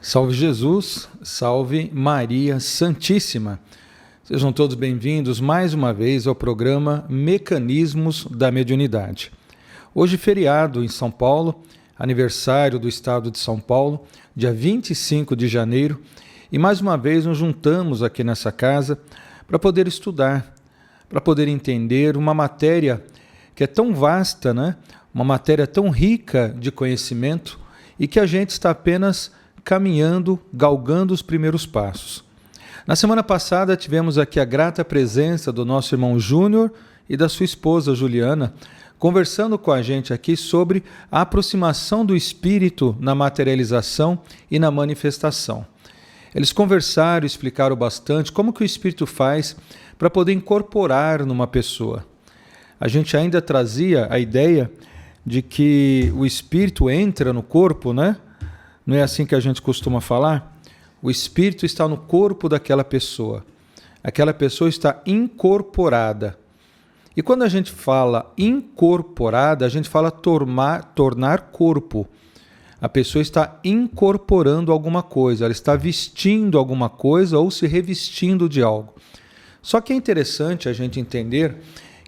Salve Jesus, salve Maria Santíssima. Sejam todos bem-vindos mais uma vez ao programa Mecanismos da Mediunidade. Hoje feriado em São Paulo, aniversário do Estado de São Paulo, dia 25 de janeiro, e mais uma vez nos juntamos aqui nessa casa para poder estudar, para poder entender uma matéria que é tão vasta, né? Uma matéria tão rica de conhecimento e que a gente está apenas caminhando, galgando os primeiros passos. Na semana passada tivemos aqui a grata presença do nosso irmão Júnior e da sua esposa Juliana, conversando com a gente aqui sobre a aproximação do espírito na materialização e na manifestação. Eles conversaram, explicaram bastante como que o espírito faz para poder incorporar numa pessoa. A gente ainda trazia a ideia de que o espírito entra no corpo, né? Não é assim que a gente costuma falar? O espírito está no corpo daquela pessoa. Aquela pessoa está incorporada. E quando a gente fala incorporada, a gente fala tornar corpo. A pessoa está incorporando alguma coisa, ela está vestindo alguma coisa ou se revestindo de algo. Só que é interessante a gente entender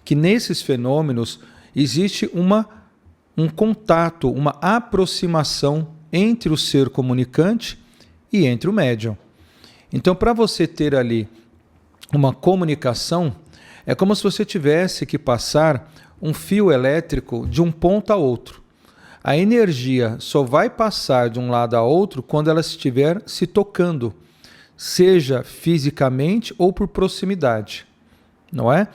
que nesses fenômenos existe um contato, uma aproximação entre o ser comunicante e entre o médium. Então, para você ter ali uma comunicação, é como se você tivesse que passar um fio elétrico de um ponto a outro. A energia só vai passar de um lado a outro quando ela estiver se tocando, seja fisicamente ou por proximidade, não é?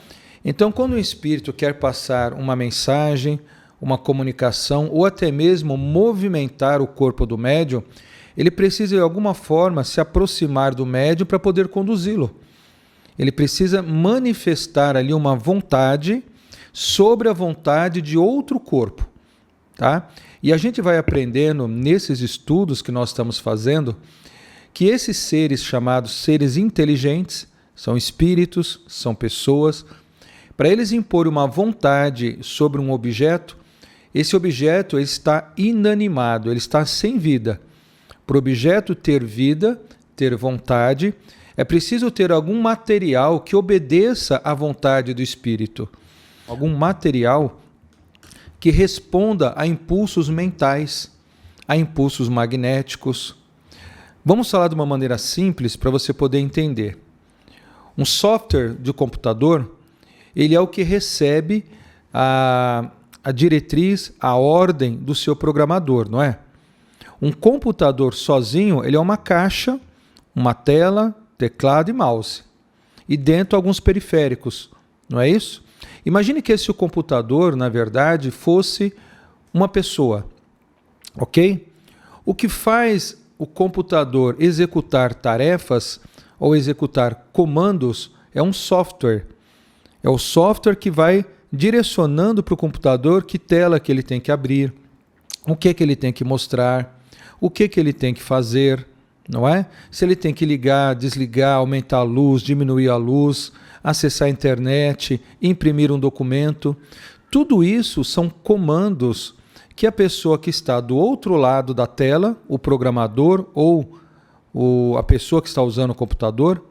Então, quando o espírito quer passar uma mensagem, uma comunicação ou até mesmo movimentar o corpo do médium, ele precisa de alguma forma se aproximar do médium para poder conduzi-lo. Ele precisa manifestar ali uma vontade sobre a vontade de outro corpo, tá? E a gente vai aprendendo nesses estudos que nós estamos fazendo que esses seres chamados seres inteligentes são espíritos, são pessoas. Para eles imporem uma vontade sobre um objeto, esse objeto está inanimado, ele está sem vida. Para o objeto ter vida, ter vontade, é preciso ter algum material que obedeça à vontade do espírito. Algum material que responda a impulsos mentais, a impulsos magnéticos. Vamos falar de uma maneira simples para você poder entender. Um software de computador, ele é o que recebe a diretriz, a ordem do seu programador, não é? Um computador sozinho, ele é uma caixa, uma tela, teclado e mouse. E dentro alguns periféricos, não é isso? Imagine que esse computador, na verdade, fosse uma pessoa, ok? O que faz o computador executar tarefas ou executar comandos é um software. É o software que vai direcionando para o computador que tela que ele tem que abrir, o que ele tem que mostrar, o que ele tem que fazer, não é? Se ele tem que ligar, desligar, aumentar a luz, diminuir a luz, acessar a internet, imprimir um documento. Tudo isso são comandos que a pessoa que está do outro lado da tela, o programador ou a pessoa que está usando o computador,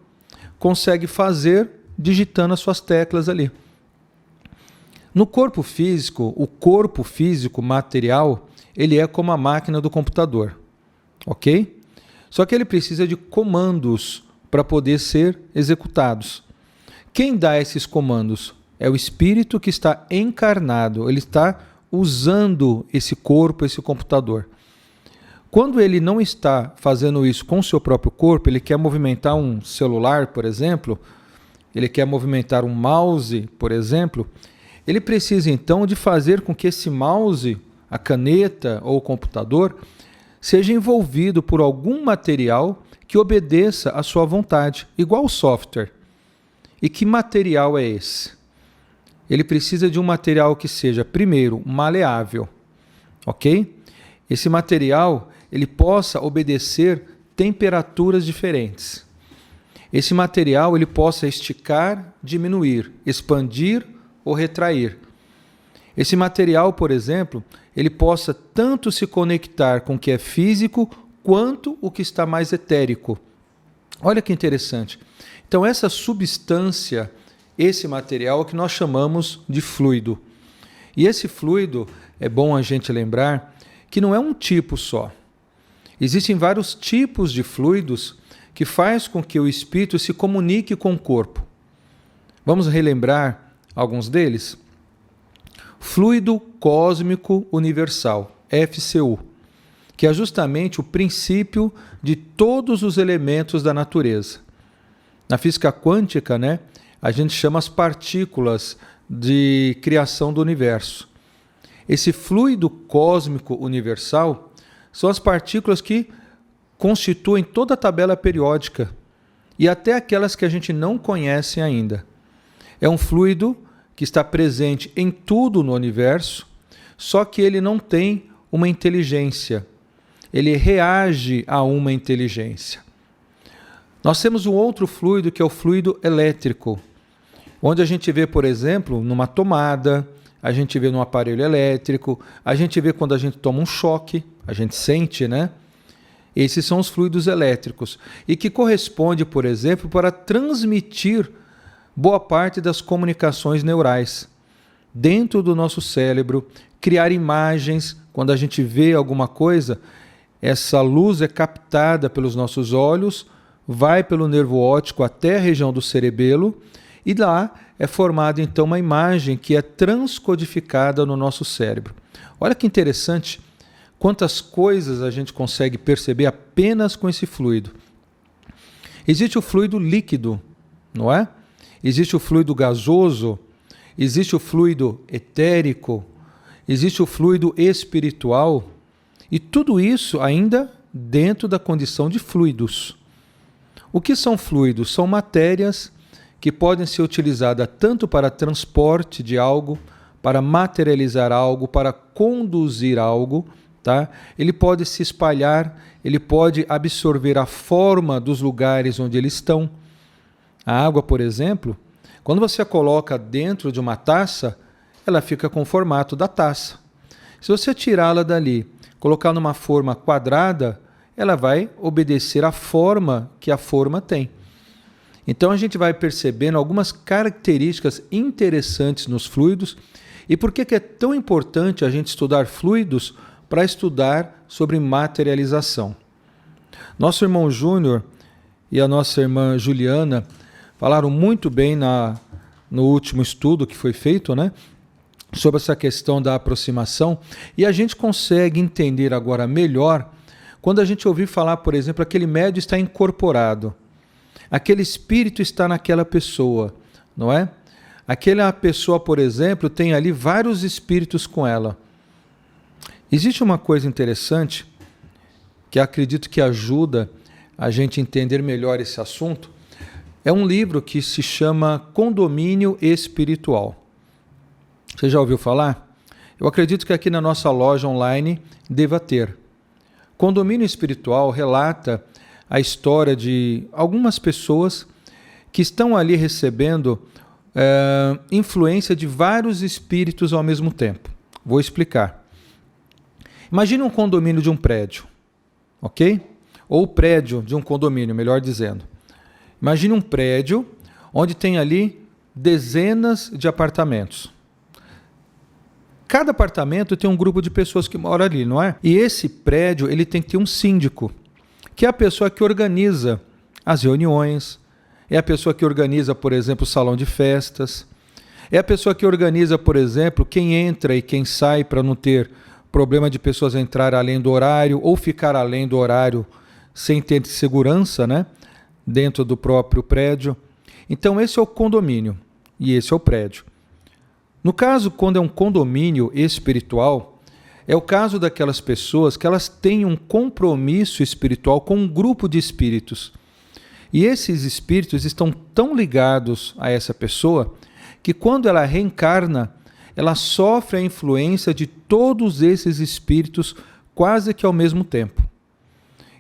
consegue fazer digitando as suas teclas ali. No corpo físico, o corpo físico material, ele é como a máquina do computador, ok? Só que ele precisa de comandos para poder ser executados. Quem dá esses comandos? É o espírito que está encarnado, ele está usando esse corpo, esse computador. Quando ele não está fazendo isso com o seu próprio corpo, ele quer movimentar um celular, por exemplo, ele quer movimentar um mouse, por exemplo, ele precisa então de fazer com que esse mouse, a caneta ou o computador, seja envolvido por algum material que obedeça à sua vontade, igual o software. E que material é esse? Ele precisa de um material que seja, primeiro, maleável, ok? Esse material, ele possa obedecer temperaturas diferentes. Esse material, ele possa esticar, diminuir, expandir ou retrair. Esse material, por exemplo, ele possa tanto se conectar com o que é físico quanto o que está mais etérico. Olha que interessante. Então, essa substância, esse material é o que nós chamamos de fluido. E esse fluido, é bom a gente lembrar, que não é um tipo só. Existem vários tipos de fluidos que faz com que o espírito se comunique com o corpo. Vamos relembrar alguns deles? Fluido cósmico universal, FCU, que é justamente o princípio de todos os elementos da natureza. Na física quântica, a gente chama as partículas de criação do universo. Esse fluido cósmico universal são as partículas que constituem toda a tabela periódica e até aquelas que a gente não conhece ainda. É um fluido que está presente em tudo no universo, só que ele não tem uma inteligência. Ele reage a uma inteligência. Nós temos um outro fluido que é o fluido elétrico, onde a gente vê, por exemplo, numa tomada, a gente vê num aparelho elétrico, a gente vê quando a gente toma um choque, a gente sente, Esses são os fluidos elétricos e que corresponde, por exemplo, para transmitir boa parte das comunicações neurais dentro do nosso cérebro, criar imagens. Quando a gente vê alguma coisa, essa luz é captada pelos nossos olhos, vai pelo nervo óptico até a região do cerebelo e lá é formada então uma imagem que é transcodificada no nosso cérebro. Olha que interessante, quantas coisas a gente consegue perceber apenas com esse fluido. Existe o fluido líquido, não é? Existe o fluido gasoso, existe o fluido etérico, existe o fluido espiritual e tudo isso ainda dentro da condição de fluidos. O que são fluidos? São matérias que podem ser utilizadas tanto para transporte de algo, para materializar algo, para conduzir algo, tá? Ele pode se espalhar, ele pode absorver a forma dos lugares onde eles estão. A água, por exemplo, quando você a coloca dentro de uma taça, ela fica com o formato da taça. Se você tirá-la dali, colocar numa forma quadrada, ela vai obedecer à forma que a forma tem. Então a gente vai percebendo algumas características interessantes nos fluidos. E por que é tão importante a gente estudar fluidos para estudar sobre materialização? Nosso irmão Júnior e a nossa irmã Juliana falaram muito bem no último estudo que foi feito, sobre essa questão da aproximação. E a gente consegue entender agora melhor quando a gente ouvir falar, por exemplo, aquele médium está incorporado, aquele espírito está naquela pessoa, não é? Aquela pessoa, por exemplo, tem ali vários espíritos com ela. Existe uma coisa interessante que acredito que ajuda a gente entender melhor esse assunto. É um livro que se chama Condomínio Espiritual. Você já ouviu falar? Eu acredito que aqui na nossa loja online deva ter. Condomínio Espiritual relata a história de algumas pessoas que estão ali recebendo influência de vários espíritos ao mesmo tempo. Vou explicar. Imagine um condomínio de um prédio, ok? Ou o prédio de um condomínio, melhor dizendo. Imagine um prédio onde tem ali dezenas de apartamentos. Cada apartamento tem um grupo de pessoas que moram ali, não é? E esse prédio ele tem que ter um síndico, que é a pessoa que organiza as reuniões, é a pessoa que organiza, por exemplo, o salão de festas, é a pessoa que organiza, por exemplo, quem entra e quem sai para não ter problema de pessoas entrar além do horário ou ficar além do horário sem ter segurança, dentro do próprio prédio. Então esse é o condomínio e esse é o prédio. No caso, quando é um condomínio espiritual, é o caso daquelas pessoas que elas têm um compromisso espiritual com um grupo de espíritos. E esses espíritos estão tão ligados a essa pessoa que quando ela reencarna, ela sofre a influência de todos esses espíritos quase que ao mesmo tempo.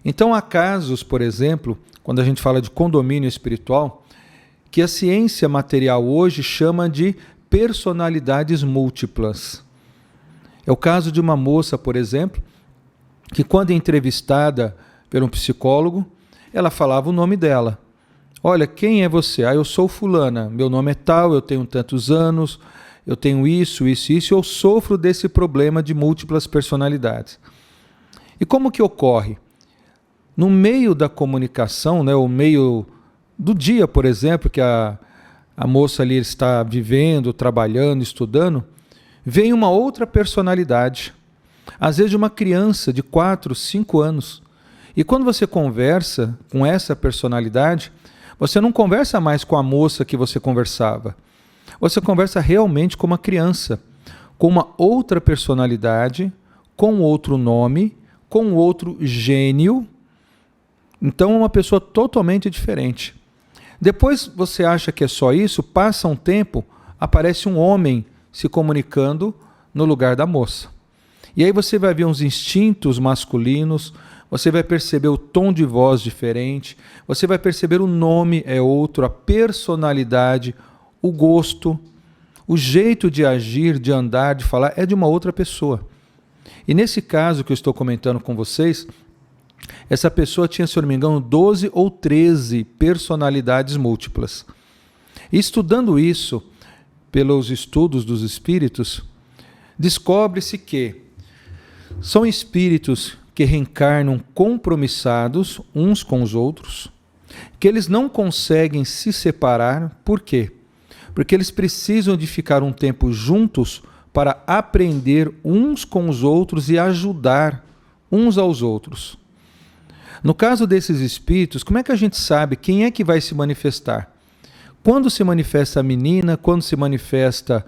Então há casos, por exemplo, quando a gente fala de condomínio espiritual, que a ciência material hoje chama de personalidades múltiplas. É o caso de uma moça, por exemplo, que quando entrevistada por um psicólogo, ela falava o nome dela. Olha, quem é você? Eu sou fulana, meu nome é tal, eu tenho tantos anos, eu tenho isso, eu sofro desse problema de múltiplas personalidades. E como que ocorre? No meio da comunicação, né, o meio do dia, por exemplo, que a moça ali está vivendo, trabalhando, estudando, vem uma outra personalidade, às vezes de uma criança de 4, 5 anos. E quando você conversa com essa personalidade, você não conversa mais com a moça que você conversava. Você conversa realmente com uma criança, com uma outra personalidade, com outro nome, com outro gênio. Então é uma pessoa totalmente diferente. Depois você acha que é só isso, passa um tempo, aparece um homem se comunicando no lugar da moça. E aí você vai ver uns instintos masculinos, você vai perceber o tom de voz diferente, você vai perceber o nome é outro, a personalidade, o gosto, o jeito de agir, de andar, de falar é de uma outra pessoa. E nesse caso que eu estou comentando com vocês, essa pessoa tinha, se eu não me engano, 12 ou 13 personalidades múltiplas. E estudando isso, pelos estudos dos espíritos, descobre-se que são espíritos que reencarnam compromissados uns com os outros, que eles não conseguem se separar. Por quê? Porque eles precisam de ficar um tempo juntos para aprender uns com os outros e ajudar uns aos outros. No caso desses espíritos, como é que a gente sabe quem é que vai se manifestar? Quando se manifesta a menina, quando se manifesta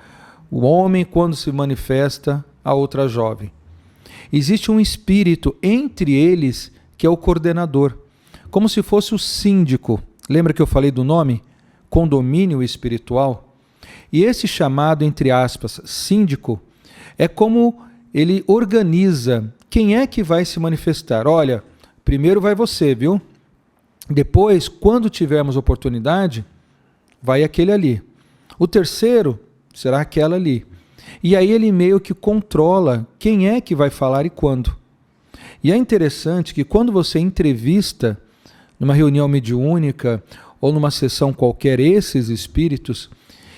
o homem, quando se manifesta a outra jovem? Existe um espírito entre eles que é o coordenador, como se fosse o síndico. Lembra que eu falei do nome? Condomínio espiritual. E esse chamado, entre aspas, síndico, é como ele organiza quem é que vai se manifestar. Olha, primeiro vai você, viu? Depois, quando tivermos oportunidade, vai aquele ali. O terceiro será aquela ali. E aí ele meio que controla quem é que vai falar e quando. E é interessante que quando você entrevista, numa reunião mediúnica ou numa sessão qualquer, esses espíritos,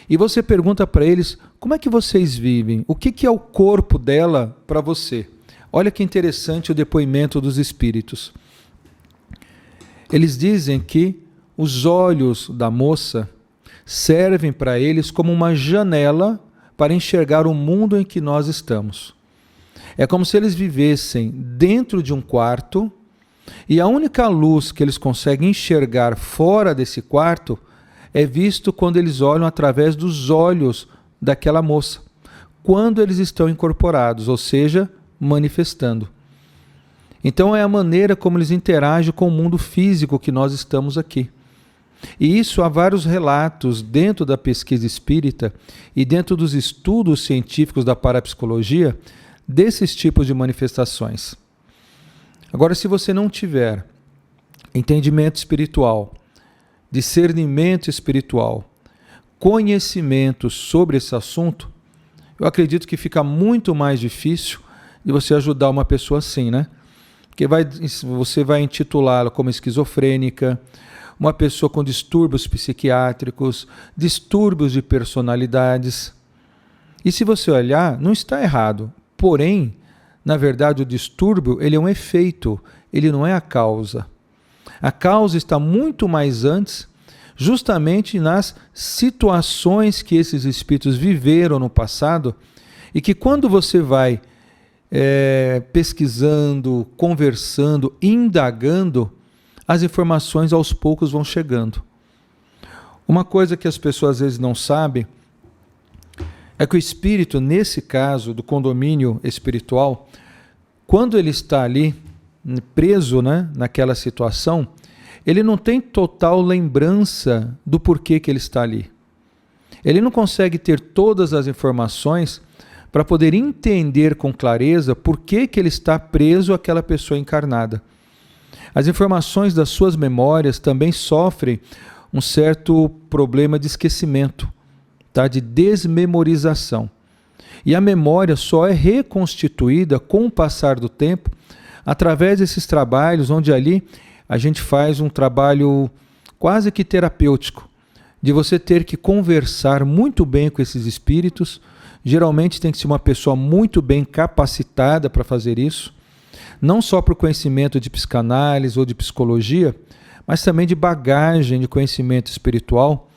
e você pergunta para eles, como é que vocês vivem? O que é o corpo dela para você? Olha que interessante o depoimento dos espíritos. Eles dizem que os olhos da moça servem para eles como uma janela para enxergar o mundo em que nós estamos. É como se eles vivessem dentro de um quarto e a única luz que eles conseguem enxergar fora desse quarto é visto quando eles olham através dos olhos daquela moça, quando eles estão incorporados, ou seja, manifestando. Então é a maneira como eles interagem com o mundo físico que nós estamos aqui. E isso há vários relatos dentro da pesquisa espírita e dentro dos estudos científicos da parapsicologia desses tipos de manifestações. Agora, se você não tiver entendimento espiritual, discernimento espiritual, conhecimento sobre esse assunto, eu acredito que fica muito mais difícil de você ajudar uma pessoa assim, né? Porque você vai intitulá-la como esquizofrênica, uma pessoa com distúrbios psiquiátricos, distúrbios de personalidades. E se você olhar, não está errado. Porém, na verdade, o distúrbio ele é um efeito, ele não é a causa. A causa está muito mais antes, justamente nas situações que esses espíritos viveram no passado e que quando você vai pesquisando, conversando, indagando, as informações aos poucos vão chegando. Uma coisa que as pessoas às vezes não sabem é que o espírito, nesse caso do condomínio espiritual, quando ele está ali preso, né, naquela situação, ele não tem total lembrança do porquê que ele está ali. Ele não consegue ter todas as informações para poder entender com clareza por que ele está preso àquela pessoa encarnada. As informações das suas memórias também sofrem um certo problema de esquecimento, tá? De desmemorização. E a memória só é reconstituída com o passar do tempo através desses trabalhos, onde ali a gente faz um trabalho quase que terapêutico, de você ter que conversar muito bem com esses espíritos. Geralmente tem que ser uma pessoa muito bem capacitada para fazer isso, não só para o conhecimento de psicanálise ou de psicologia, mas também de bagagem de conhecimento espiritual,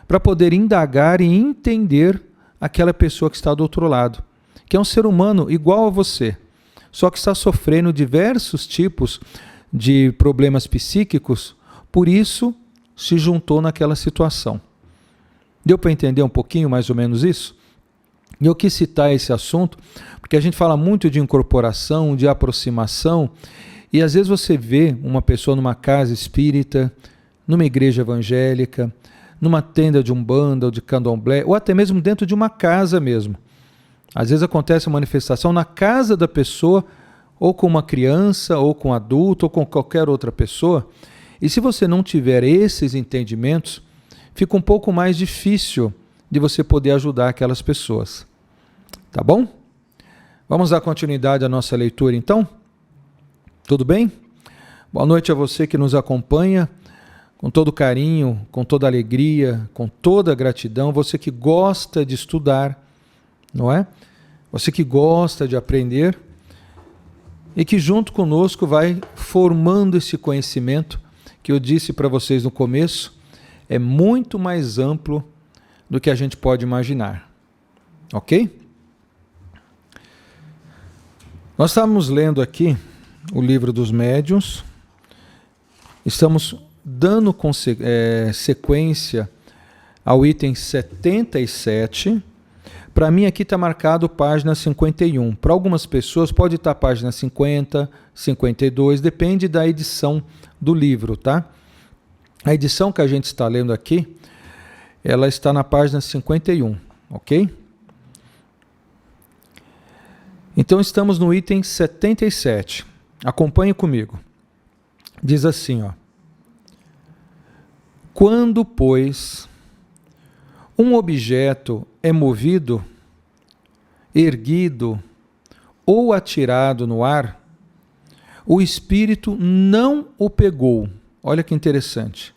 para poder indagar e entender aquela pessoa que está do outro lado, que é um ser humano igual a você, só que está sofrendo diversos tipos de problemas psíquicos, por isso se juntou naquela situação. Deu para entender um pouquinho mais ou menos isso? E eu quis citar esse assunto, porque a gente fala muito de incorporação, de aproximação, e às vezes você vê uma pessoa numa casa espírita, numa igreja evangélica, numa tenda de umbanda ou de candomblé, ou até mesmo dentro de uma casa mesmo. Às vezes acontece uma manifestação na casa da pessoa, ou com uma criança, ou com um adulto, ou com qualquer outra pessoa, e se você não tiver esses entendimentos, fica um pouco mais difícil de você poder ajudar aquelas pessoas. Tá bom? Vamos dar continuidade à nossa leitura então? Tudo bem? Boa noite a você que nos acompanha com todo carinho, com toda alegria, com toda gratidão, você que gosta de estudar, não é? Você que gosta de aprender e que junto conosco vai formando esse conhecimento que eu disse para vocês no começo, é muito mais amplo do que a gente pode imaginar. Ok? Nós estamos lendo aqui o livro dos médiuns, estamos dando sequência ao item 77. Para mim aqui está marcado página 51. Para algumas pessoas pode estar página 50, 52, depende da edição do livro, tá? A edição que a gente está lendo aqui, ela está na página 51, ok? Então estamos no item 77. Acompanhe comigo. Diz assim, ó. Quando, pois, um objeto é movido, erguido ou atirado no ar, o espírito não o pegou. Olha que interessante.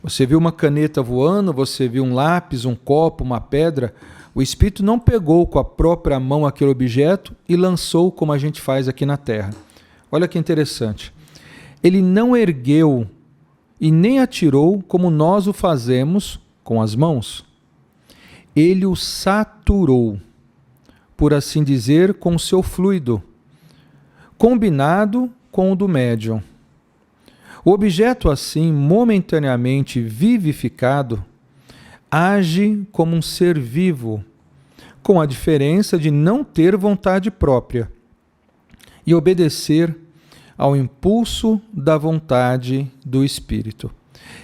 Você viu uma caneta voando, você viu um lápis, um copo, uma pedra. O espírito não pegou com a própria mão aquele objeto e lançou como a gente faz aqui na Terra. Olha que interessante. Ele não ergueu e nem atirou como nós o fazemos com as mãos. Ele o saturou, por assim dizer, com o seu fluido, combinado com o do médium. O objeto assim, momentaneamente vivificado, age como um ser vivo, com a diferença de não ter vontade própria e obedecer ao impulso da vontade do espírito.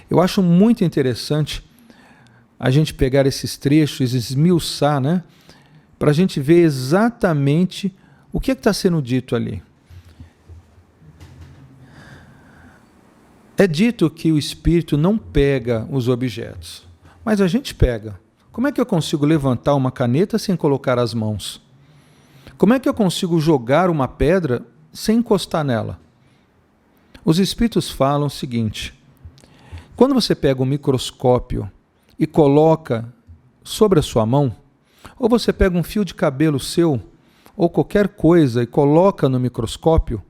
Eu acho muito interessante a gente pegar esses trechos e esmiuçar, né? Para a gente ver exatamente o que está sendo dito ali. É dito que o espírito não pega os objetos, mas a gente pega. Como é que eu consigo levantar uma caneta sem colocar as mãos? Como é que eu consigo jogar uma pedra sem encostar nela? Os espíritos falam o seguinte: quando você pega um microscópio e coloca sobre a sua mão, ou você pega um fio de cabelo seu, ou qualquer coisa e coloca no microscópio,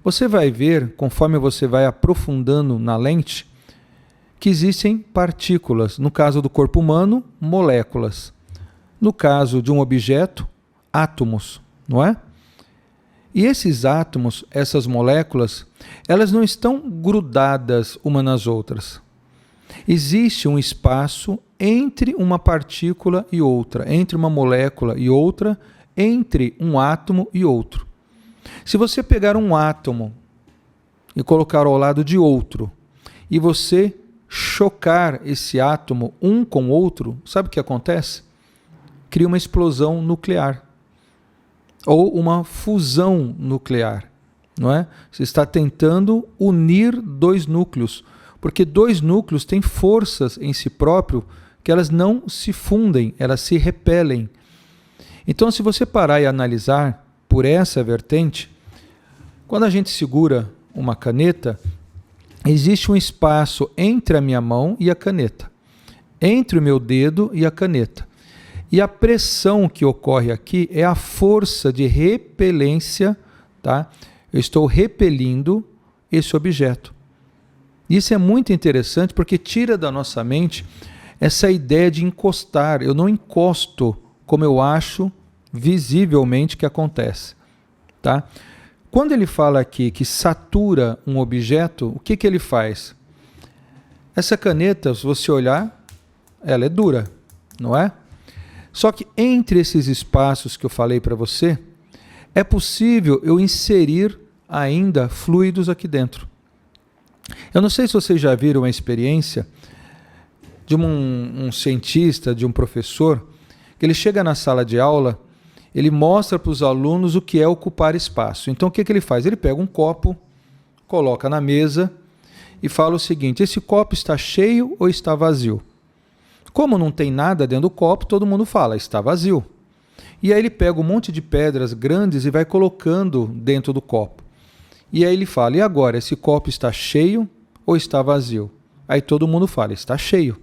você vai ver, conforme você vai aprofundando na lente, que existem partículas. No caso do corpo humano, moléculas. No caso de um objeto, átomos, não é? E esses átomos, essas moléculas, elas não estão grudadas umas nas outras. Existe um espaço entre uma partícula e outra, entre uma molécula e outra, entre um átomo e outro. Se você pegar um átomo e colocar ao lado de outro, e você chocar esse átomo um com o outro, sabe o que acontece? Cria uma explosão nuclear. Ou uma fusão nuclear, não é? Você está tentando unir dois núcleos, porque dois núcleos têm forças em si próprio que elas não se fundem, elas se repelem. Então, se você parar e analisar por essa vertente, Quando a gente segura uma caneta, existe um espaço entre a minha mão e a caneta, entre o meu dedo e a caneta. E a pressão que ocorre aqui é a força de repelência, tá? Eu estou repelindo esse objeto. Isso é muito interessante porque tira da nossa mente essa ideia de encostar. Eu não encosto como eu acho visivelmente que acontece, tá? Quando ele fala aqui que satura um objeto, o que ele faz? Essa caneta, se você olhar, ela é dura, não é? Só que entre esses espaços que eu falei para você, é possível eu inserir ainda fluidos aqui dentro. Eu não sei se vocês já viram uma experiência de um cientista, de um professor, que ele chega na sala de aula, ele mostra para os alunos o que é ocupar espaço. Então o que ele faz? Ele pega um copo, coloca na mesa e fala o seguinte: esse copo está cheio ou está vazio? Como não tem nada dentro do copo, todo mundo fala, está vazio. E aí ele pega um monte de pedras grandes e vai colocando dentro do copo. E aí ele fala, e agora, esse copo está cheio ou está vazio? Aí todo mundo fala, está cheio.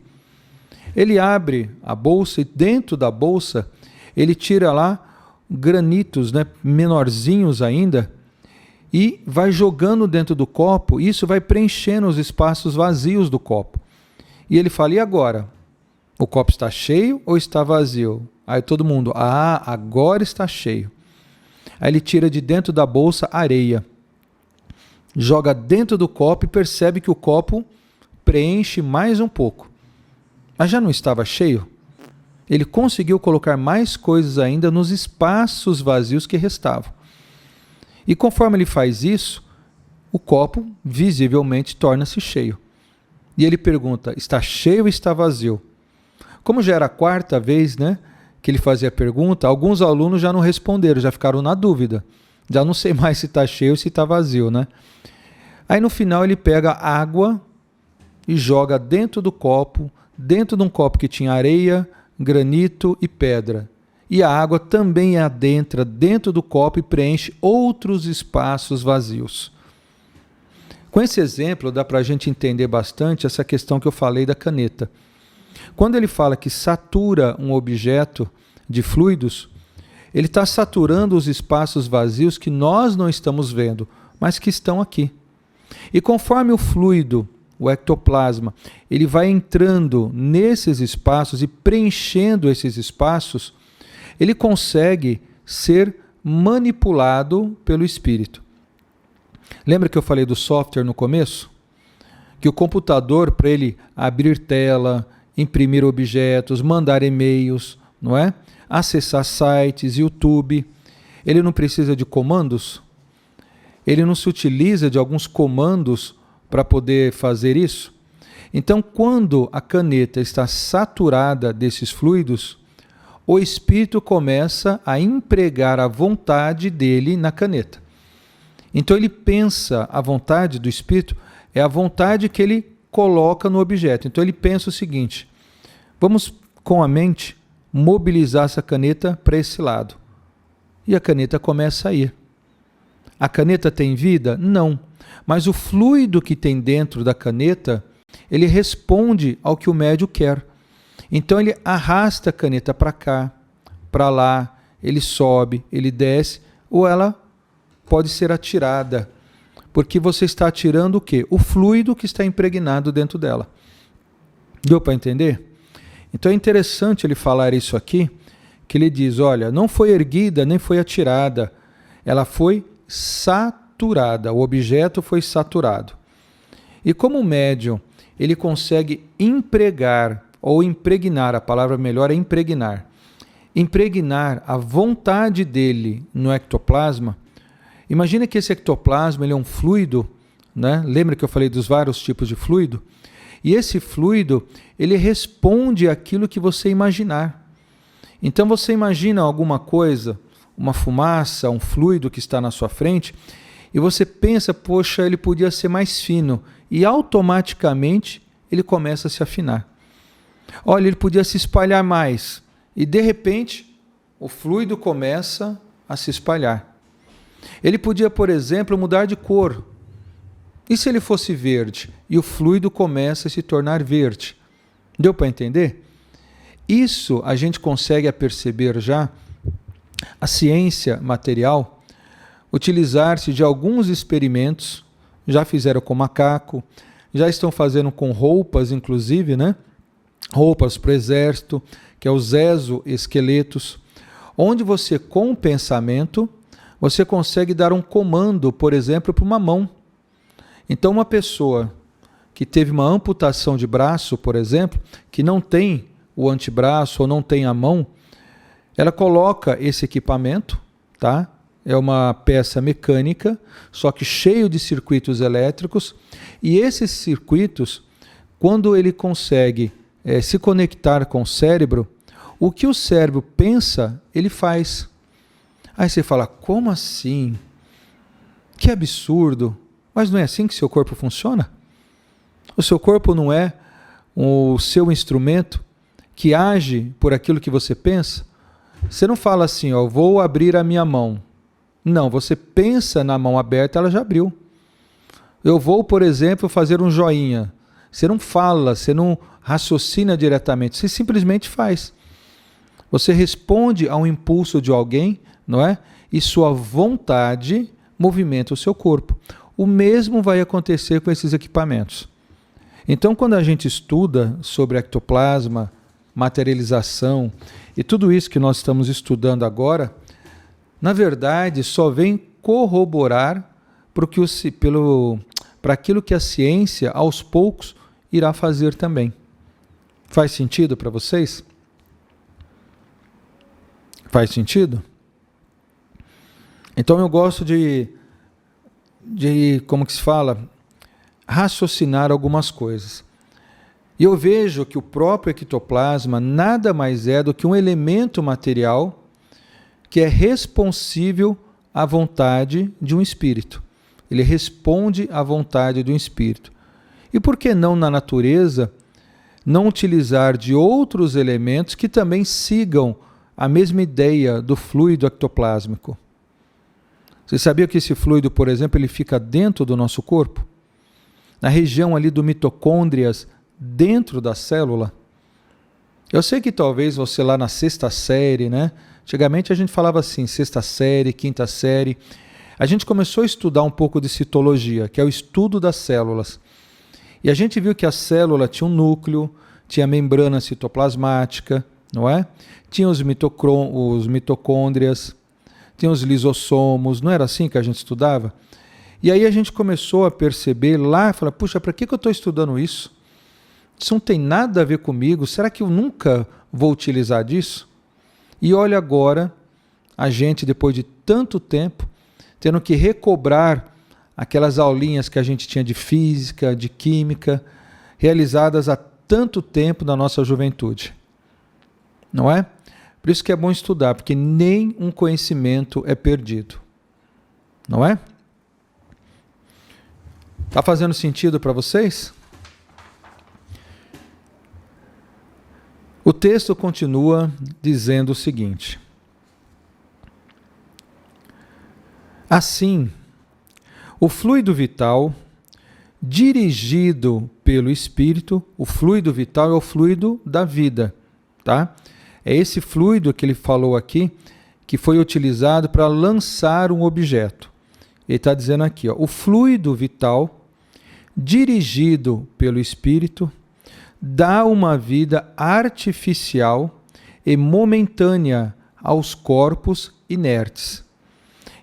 Ele abre a bolsa e dentro da bolsa ele tira lá granitos, né, menorzinhos ainda, e vai jogando dentro do copo, e isso vai preenchendo os espaços vazios do copo. E ele fala, e agora? O copo está cheio ou está vazio? Aí todo mundo, agora está cheio. Aí ele tira de dentro da bolsa areia, joga dentro do copo e percebe que o copo preenche mais um pouco. Mas já não estava cheio? Ele conseguiu colocar mais coisas ainda nos espaços vazios que restavam. E conforme ele faz isso, o copo visivelmente torna-se cheio. E ele pergunta, está cheio ou está vazio? Como já era a quarta vez, né, que ele fazia a pergunta, alguns alunos já não responderam, já ficaram na dúvida. Já não sei mais se está cheio ou se está vazio, né? Aí no final ele pega água e joga dentro do copo, dentro de um copo que tinha areia, granito e pedra. E a água também adentra dentro do copo e preenche outros espaços vazios. Com esse exemplo dá para a gente entender bastante essa questão que eu falei da caneta. Quando ele fala que satura um objeto de fluidos, ele está saturando os espaços vazios que nós não estamos vendo, mas que estão aqui. E conforme o fluido, o ectoplasma, ele vai entrando nesses espaços e preenchendo esses espaços, ele consegue ser manipulado pelo espírito. Lembra que eu falei do software no começo? Que o computador, para ele abrir tela, imprimir objetos, mandar e-mails, não é? Acessar sites, YouTube, ele não precisa de comandos? Ele não se utiliza de alguns comandos para poder fazer isso? Então, quando a caneta está saturada desses fluidos, o espírito começa a empregar a vontade dele na caneta. Então ele pensa, a vontade do espírito é a vontade que ele coloca no objeto. Então ele pensa o seguinte, vamos com a mente mobilizar essa caneta para esse lado. E a caneta começa a ir. A caneta tem vida? Não. Mas o fluido que tem dentro da caneta, ele responde ao que o médium quer. Então ele arrasta a caneta para cá, para lá, ele sobe, ele desce, ou ela pode ser atirada, porque você está atirando o quê? O fluido que está impregnado dentro dela. Deu para entender? Então é interessante ele falar isso aqui, que ele diz, olha, não foi erguida nem foi atirada, ela foi saturada, o objeto foi saturado. E como o médium, ele consegue empregar, ou impregnar, a palavra melhor é impregnar a vontade dele no ectoplasma. Imagina que esse ectoplasma ele é um fluido, né? Lembra que eu falei dos vários tipos de fluido? E esse fluido, ele responde àquilo que você imaginar. Então você imagina alguma coisa, uma fumaça, um fluido que está na sua frente, e você pensa, poxa, ele podia ser mais fino, e automaticamente ele começa a se afinar. Olha, ele podia se espalhar mais, e de repente o fluido começa a se espalhar. Ele podia, por exemplo, mudar de cor. E se ele fosse verde e o fluido começa a se tornar verde? Deu para entender? Isso a gente consegue perceber já. A ciência material utilizar-se de alguns experimentos, já fizeram com macaco, já estão fazendo com roupas, inclusive, né? Roupas para o exército, que é os exoesqueletos, onde você, com o pensamento, você consegue dar um comando, por exemplo, para uma mão. Então, uma pessoa que teve uma amputação de braço, por exemplo, que não tem o antebraço ou não tem a mão, ela coloca esse equipamento, tá? É uma peça mecânica, só que cheio de circuitos elétricos, e esses circuitos, quando ele consegue se conectar com o cérebro, o que o cérebro pensa, ele faz. Aí você fala, como assim? Que absurdo! Mas não é assim que seu corpo funciona? O seu corpo não é o seu instrumento que age por aquilo que você pensa? Você não fala assim, ó, vou abrir a minha mão. Não, você pensa na mão aberta, ela já abriu. Eu vou, por exemplo, fazer um joinha. Você não fala, você não raciocina diretamente, você simplesmente faz. Você responde a um impulso de alguém, não é? E sua vontade movimenta o seu corpo. O mesmo vai acontecer com esses equipamentos. Então, quando a gente estuda sobre ectoplasma, materialização e tudo isso que nós estamos estudando agora, na verdade, só vem corroborar para aquilo que a ciência, aos poucos, irá fazer também. Faz sentido para vocês? Faz sentido? Então eu gosto de como que se fala, raciocinar algumas coisas. E eu vejo que o próprio ectoplasma nada mais é do que um elemento material que é responsível à vontade de um espírito. Ele responde à vontade de um espírito. E por que não na natureza não utilizar de outros elementos que também sigam a mesma ideia do fluido ectoplásmico? Você sabia que esse fluido, por exemplo, ele fica dentro do nosso corpo? Na região ali do mitocôndrias, dentro da célula? Eu sei que talvez você lá na sexta série, né? Antigamente a gente falava assim, sexta série, quinta série. A gente começou a estudar um pouco de citologia, que é o estudo das células. E a gente viu que a célula tinha um núcleo, tinha a membrana citoplasmática, não é? Tinha os mitocôndrias, tinha os lisossomos, não era assim que a gente estudava? E aí a gente começou a perceber lá, falar, puxa, para que eu estou estudando isso? Isso não tem nada a ver comigo, será que eu nunca vou utilizar disso? E olha agora, a gente, depois de tanto tempo, tendo que recobrar aquelas aulinhas que a gente tinha de física, de química, realizadas há tanto tempo na nossa juventude. Não é? Por isso que é bom estudar, porque nem um conhecimento é perdido. Não é? Está fazendo sentido para vocês? O texto continua dizendo o seguinte: assim, o fluido vital, dirigido pelo Espírito, o fluido vital é o fluido da vida, tá? É esse fluido que ele falou aqui, que foi utilizado para lançar um objeto. Ele está dizendo aqui, ó, o fluido vital, dirigido pelo Espírito, dá uma vida artificial e momentânea aos corpos inertes.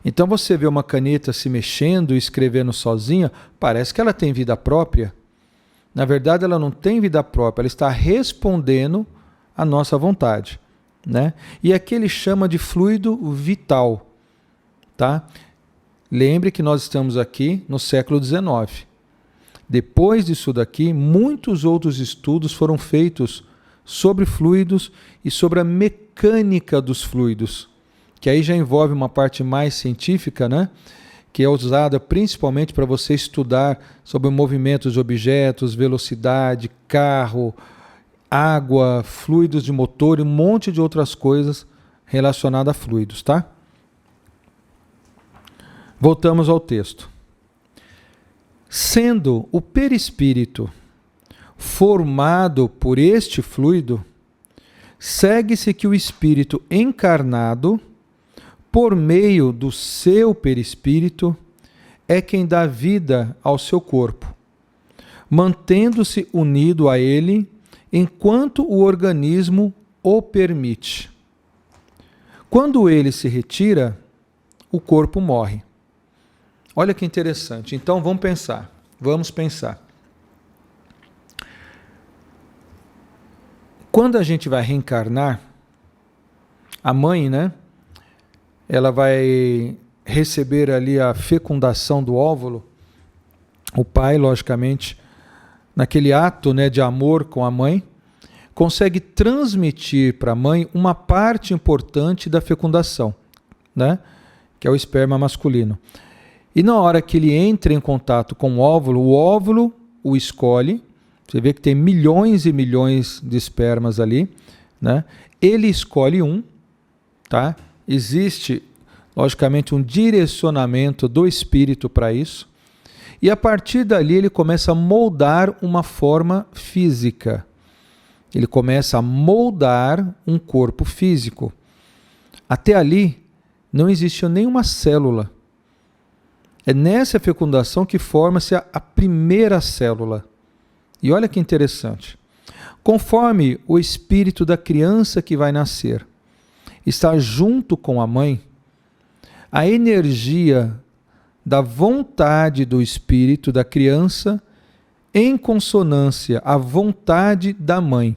Então você vê uma caneta se mexendo e escrevendo sozinha, parece que ela tem vida própria. Na verdade, ela não tem vida própria, ela está respondendo à nossa vontade, né? E aqui ele chama de fluido vital, tá? Lembre que nós estamos aqui no século XIX. Depois disso daqui, muitos outros estudos foram feitos sobre fluidos e sobre a mecânica dos fluidos, que aí já envolve uma parte mais científica, né? Que é usada principalmente para você estudar sobre movimentos de objetos, velocidade, carro, água, fluidos de motor e um monte de outras coisas relacionadas a fluidos, tá? Voltamos ao texto. Sendo o perispírito formado por este fluido, segue-se que o espírito encarnado, por meio do seu perispírito, é quem dá vida ao seu corpo, mantendo-se unido a ele enquanto o organismo o permite. Quando ele se retira, o corpo morre. Olha que interessante. Então vamos pensar. Quando a gente vai reencarnar, a mãe, né? Ela vai receber ali a fecundação do óvulo. O pai, logicamente, naquele ato, né, de amor com a mãe, consegue transmitir para a mãe uma parte importante da fecundação, né? Que é o esperma masculino. E na hora que ele entra em contato com o óvulo o escolhe. Você vê que tem milhões e milhões de espermas ali, né? Ele escolhe um, tá? Existe, logicamente, um direcionamento do espírito para isso. E a partir dali ele começa a moldar uma forma física. Ele começa a moldar um corpo físico. Até ali não existiu nenhuma célula. É nessa fecundação que forma-se a primeira célula. E olha que interessante. Conforme o espírito da criança que vai nascer está junto com a mãe, a energia da vontade do espírito da criança, em consonância à vontade da mãe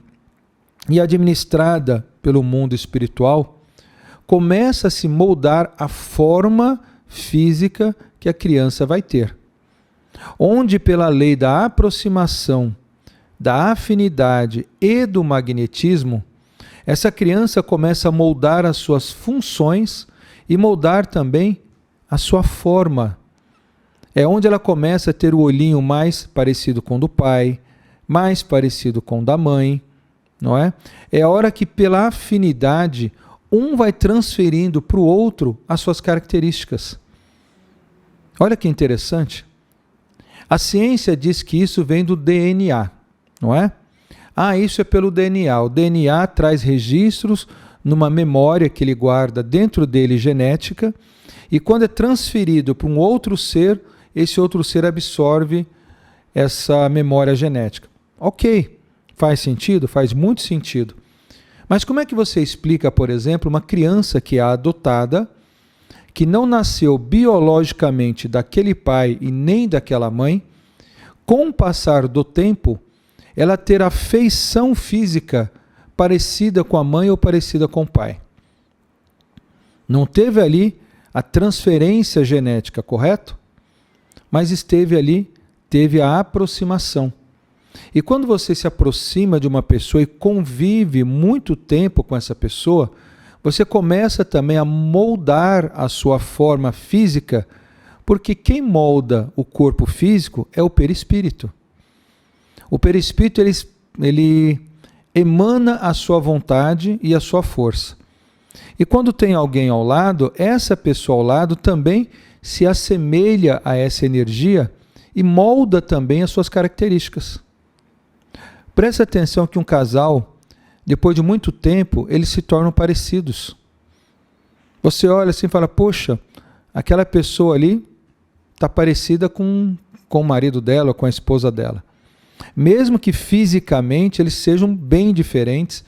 e administrada pelo mundo espiritual, começa a se moldar a forma física que a criança vai ter. Onde, pela lei da aproximação, da afinidade e do magnetismo, essa criança começa a moldar as suas funções e moldar também a sua forma. É onde ela começa a ter o olhinho mais parecido com o do pai, mais parecido com o da mãe, não é? É a hora que, pela afinidade, um vai transferindo para o outro as suas características. Olha que interessante. A ciência diz que isso vem do DNA, não é? Isso é pelo DNA. O DNA traz registros numa memória que ele guarda dentro dele genética, e quando é transferido para um outro ser, esse outro ser absorve essa memória genética. Ok, faz sentido? Faz muito sentido. Mas como é que você explica, por exemplo, uma criança que é adotada, que não nasceu biologicamente daquele pai e nem daquela mãe, com o passar do tempo, ela ter a feição física parecida com a mãe ou parecida com o pai? Não teve ali a transferência genética, correto? Mas esteve ali, teve a aproximação. E quando você se aproxima de uma pessoa e convive muito tempo com essa pessoa, você começa também a moldar a sua forma física, porque quem molda o corpo físico é o perispírito. O perispírito, ele emana a sua vontade e a sua força. E quando tem alguém ao lado, essa pessoa ao lado também se assemelha a essa energia e molda também as suas características. Presta atenção que um casal, depois de muito tempo, eles se tornam parecidos. Você olha assim e fala, poxa, aquela pessoa ali está parecida com o marido dela ou com a esposa dela. Mesmo que fisicamente eles sejam bem diferentes,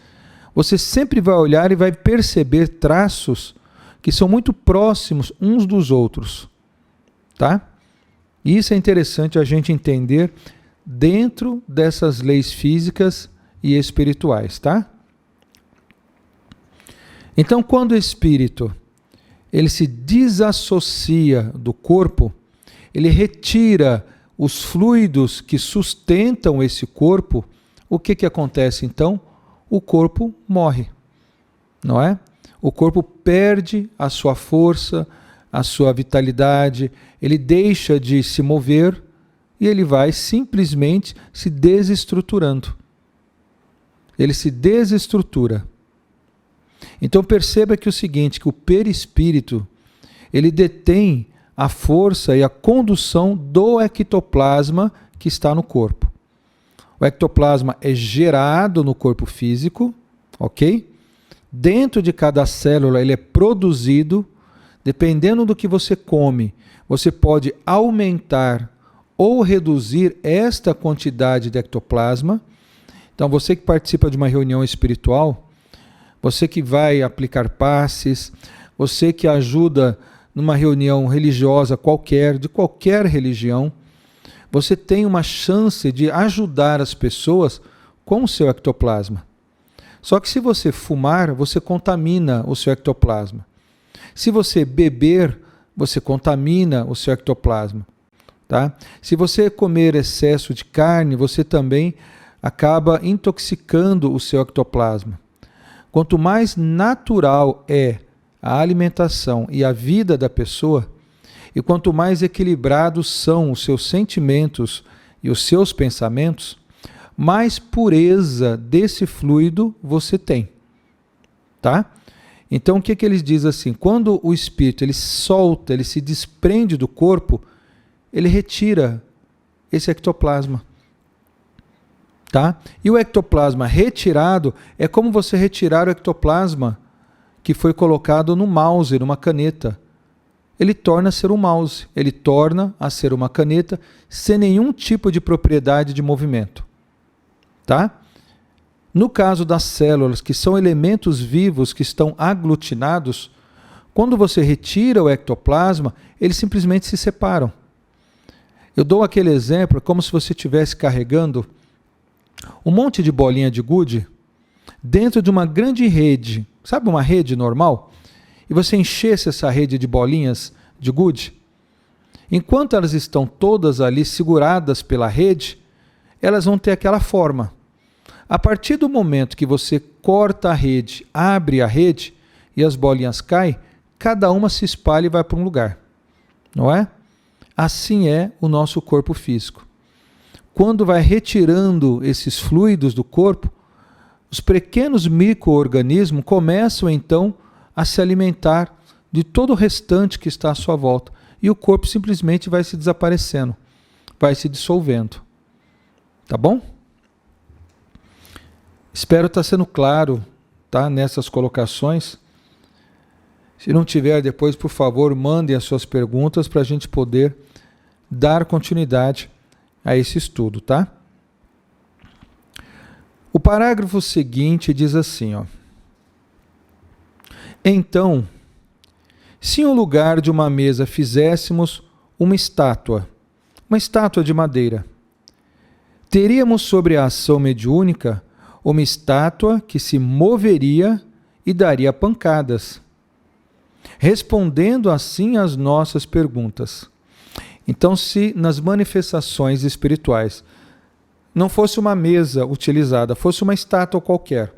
você sempre vai olhar e vai perceber traços que são muito próximos uns dos outros. Tá? E isso é interessante a gente entender dentro dessas leis físicas e espirituais, tá? Então, quando o espírito ele se desassocia do corpo, ele retira os fluidos que sustentam esse corpo, o que acontece então? O corpo morre, não é? O corpo perde a sua força, a sua vitalidade, ele deixa de se mover e ele vai simplesmente se desestruturando. Ele se desestrutura. Então perceba que o seguinte, que o perispírito, ele detém a força e a condução do ectoplasma que está no corpo. O ectoplasma é gerado no corpo físico, ok? Dentro de cada célula ele é produzido, dependendo do que você come, você pode aumentar ou reduzir esta quantidade de ectoplasma. Então você que participa de uma reunião espiritual, você que vai aplicar passes, você que ajuda numa reunião religiosa qualquer, de qualquer religião, você tem uma chance de ajudar as pessoas com o seu ectoplasma. Só que se você fumar, você contamina o seu ectoplasma. Se você beber, você contamina o seu ectoplasma. Tá? Se você comer excesso de carne, você também acaba intoxicando o seu ectoplasma. Quanto mais natural é a alimentação e a vida da pessoa, e quanto mais equilibrados são os seus sentimentos e os seus pensamentos, mais pureza desse fluido você tem. Tá? Então o que eles dizem assim? Quando o espírito ele solta, ele se desprende do corpo, ele retira esse ectoplasma. Tá? E o ectoplasma retirado é como você retirar o ectoplasma que foi colocado no mouse, numa caneta. Ele torna a ser um mouse, ele torna a ser uma caneta sem nenhum tipo de propriedade de movimento. Tá? No caso das células, que são elementos vivos que estão aglutinados, quando você retira o ectoplasma, eles simplesmente se separam. Eu dou aquele exemplo como se você estivesse carregando um monte de bolinha de gude dentro de uma grande rede. Sabe uma rede normal? E você enchesse essa rede de bolinhas de gude. Enquanto elas estão todas ali seguradas pela rede, elas vão ter aquela forma. A partir do momento que você corta a rede, abre a rede e as bolinhas caem, cada uma se espalha e vai para um lugar. Não é? Assim é o nosso corpo físico. Quando vai retirando esses fluidos do corpo, os pequenos micro-organismos começam então a se alimentar de todo o restante que está à sua volta. E o corpo simplesmente vai se desaparecendo, vai se dissolvendo. Tá bom? Espero estar sendo claro, tá, nessas colocações. Se não tiver depois, por favor, mandem as suas perguntas para a gente poder dar continuidade a esse estudo, tá? O parágrafo seguinte diz assim, ó. Então, se em lugar de uma mesa fizéssemos uma estátua de madeira, teríamos sobre a ação mediúnica uma estátua que se moveria e daria pancadas, respondendo assim às nossas perguntas. Então, se nas manifestações espirituais não fosse uma mesa utilizada, fosse uma estátua qualquer,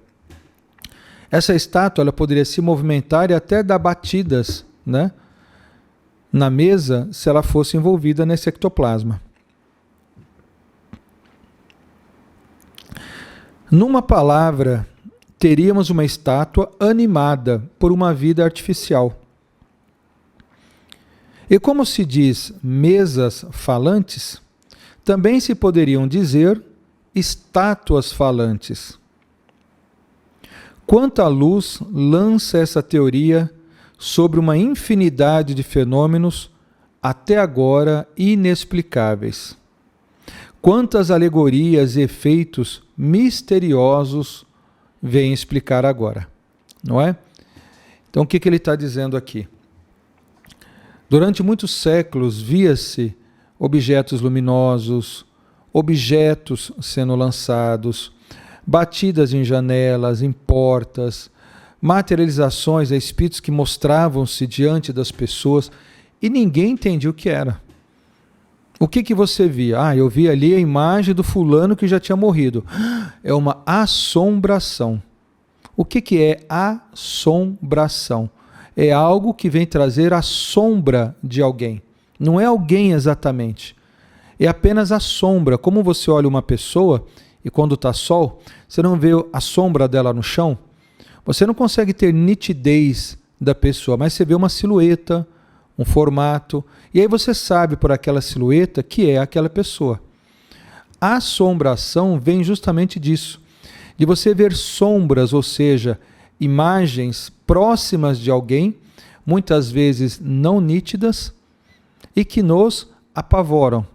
essa estátua ela poderia se movimentar e até dar batidas, né, na mesa se ela fosse envolvida nesse ectoplasma. Numa palavra, teríamos uma estátua animada por uma vida artificial. E como se diz mesas falantes, também se poderiam dizer estátuas falantes. Quanta luz lança essa teoria sobre uma infinidade de fenômenos até agora inexplicáveis. Quantas alegorias e efeitos misteriosos vem explicar agora, não é? Então o que ele está dizendo aqui? Durante muitos séculos via-se objetos luminosos, objetos sendo lançados, batidas em janelas, em portas, materializações a espíritos que mostravam-se diante das pessoas e ninguém entendia o que era. O que você via? Eu vi ali a imagem do fulano que já tinha morrido. É uma assombração. O que é assombração? É algo que vem trazer a sombra de alguém. Não é alguém exatamente. É apenas a sombra. Como você olha uma pessoa e quando está sol, você não vê a sombra dela no chão? Você não consegue ter nitidez da pessoa, mas você vê uma silhueta, um formato, e aí você sabe por aquela silhueta que é aquela pessoa. A assombração vem justamente disso, de você ver sombras, ou seja, imagens próximas de alguém, muitas vezes não nítidas, e que nos apavoram.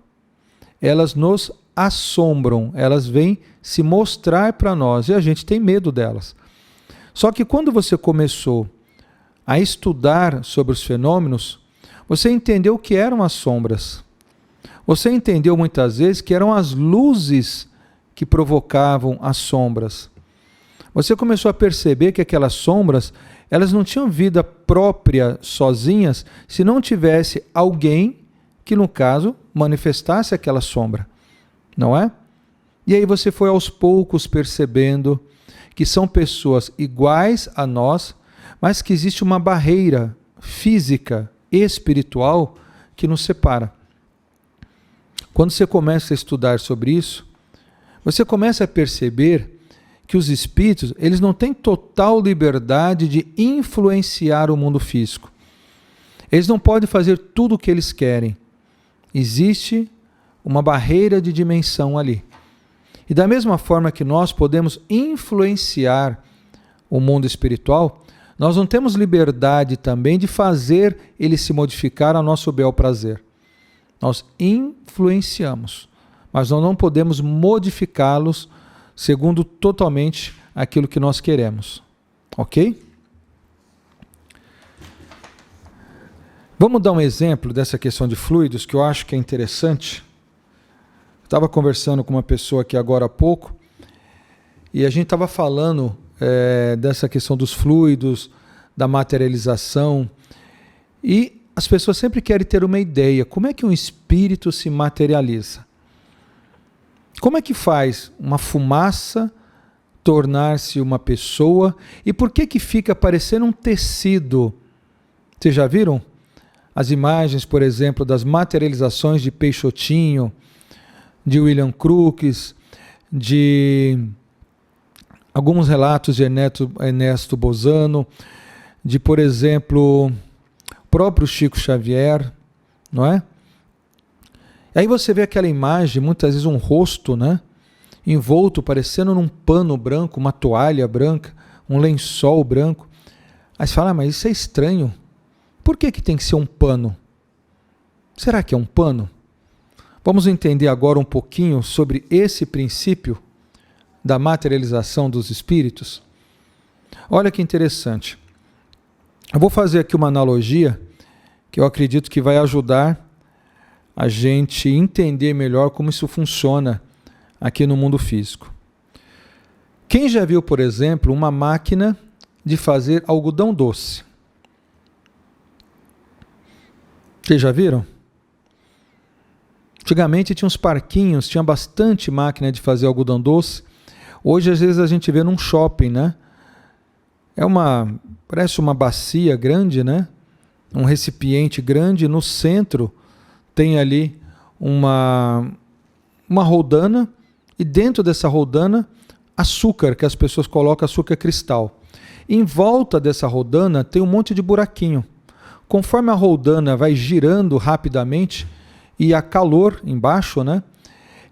Elas nos assombram, elas vêm se mostrar para nós e a gente tem medo delas. Só que quando você começou a estudar sobre os fenômenos, você entendeu que eram as sombras. Você entendeu muitas vezes que eram as luzes que provocavam as sombras. Você começou a perceber que aquelas sombras, elas não tinham vida própria sozinhas se não tivesse alguém que, no caso, manifestasse aquela sombra. Não é? E aí você foi aos poucos percebendo que são pessoas iguais a nós, mas que existe uma barreira física e espiritual que nos separa. Quando você começa a estudar sobre isso, você começa a perceber que os espíritos, eles não têm total liberdade de influenciar o mundo físico. Eles não podem fazer tudo o que eles querem. Existe uma barreira de dimensão ali. E da mesma forma que nós podemos influenciar o mundo espiritual, nós não temos liberdade também de fazer ele se modificar a nosso bel prazer. Nós influenciamos, mas nós não podemos modificá-los segundo totalmente aquilo que nós queremos. Ok? Vamos dar um exemplo dessa questão de fluidos que eu acho que é interessante. Estava conversando com uma pessoa aqui agora há pouco e a gente estava falando dessa questão dos fluidos, da materialização, e as pessoas sempre querem ter uma ideia, como é que um espírito se materializa? Como é que faz uma fumaça tornar-se uma pessoa e por que fica parecendo um tecido? Vocês já viram as imagens, por exemplo, das materializações de Peixotinho, de William Crookes, de alguns relatos de Ernesto Bozano, de, por exemplo, o próprio Chico Xavier, não é? Aí você vê aquela imagem, muitas vezes um rosto, né, envolto, parecendo num pano branco, uma toalha branca, um lençol branco. Aí você fala, mas isso é estranho. Por que tem que ser um pano? Será que é um pano? Vamos entender agora um pouquinho sobre esse princípio da materialização dos espíritos. Olha que interessante. Eu vou fazer aqui uma analogia que eu acredito que vai ajudar a gente entender melhor como isso funciona aqui no mundo físico. Quem já viu, por exemplo, uma máquina de fazer algodão doce? Vocês já viram? Antigamente tinha uns parquinhos, tinha bastante máquina de fazer algodão doce. Hoje, às vezes, a gente vê num shopping, né? Parece uma bacia grande, né? Um recipiente grande. No centro tem ali uma roldana e dentro dessa roldana açúcar, que as pessoas colocam açúcar cristal. Em volta dessa roldana tem um monte de buraquinho. Conforme a roldana vai girando rapidamente e há calor embaixo, né?